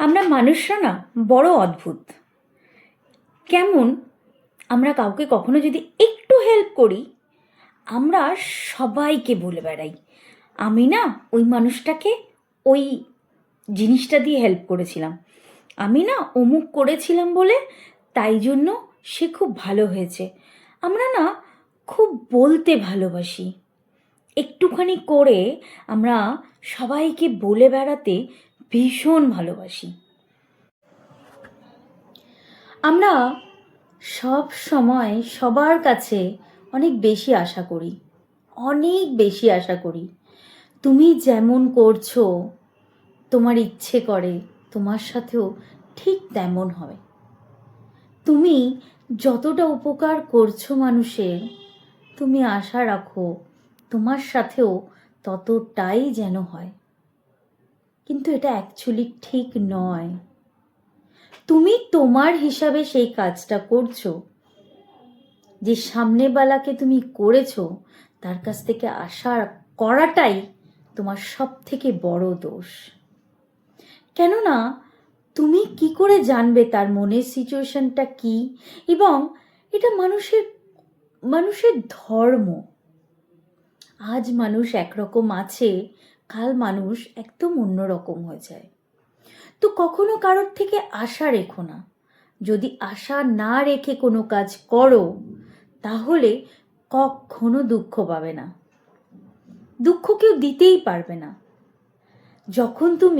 আমরা মানুষরা না বড় অদ্ভুত। কেমন আমরা কাউকে কখনো যদি একটু হেল্প করি, আমরা সবাইকে বলে বেড়াই আমি না ওই মানুষটাকে ওই জিনিসটা দিয়ে হেল্প করেছিলাম, আমি না অমুক করেছিলাম বলে তাই জন্য সে খুব ভালো হয়েছে। আমরা না খুব বলতে ভালোবাসি, একটুখানি করে আমরা সবাইকে বলে বেড়াতে ভীষণ ভালোবাসি। আমরা সব সময় সবার কাছে অনেক বেশি আশা করি, অনেক বেশি আশা করি। তুমি যেমন করছো, তোমার ইচ্ছে করে তোমার সাথেও ঠিক তেমন হবে। তুমি যতটা উপকার করছো মানুষের, তুমি আশা রাখো তোমার সাথেও ততটাই যেন হয়। কিন্তু এটা অ্যাকচুয়ালি ঠিক নয়। তুমি তোমার হিসাবে সেই কাজটা করছো, যে সামনেবালাকে তুমি করেছো তার কাছ থেকে আশা করাটাই তোমার সব থেকে বড় দোষ। কেননা তুমি কি করে জানবে তার মনের সিচুয়েশনটা কি, এবং এটা মানুষের ধর্ম। আজ মানুষ একরকম আছে, কাল মানুষ একদম অন্যরকম হয়ে যায়। তো কখনো কারোর থেকে আশা রেখো না। যদি আশা না রেখে কোনো কাজ করো, তাহলে কখনো দুঃখ পাবে না, দুঃখ কেউ দিতেই পারবে না। যখন তুমি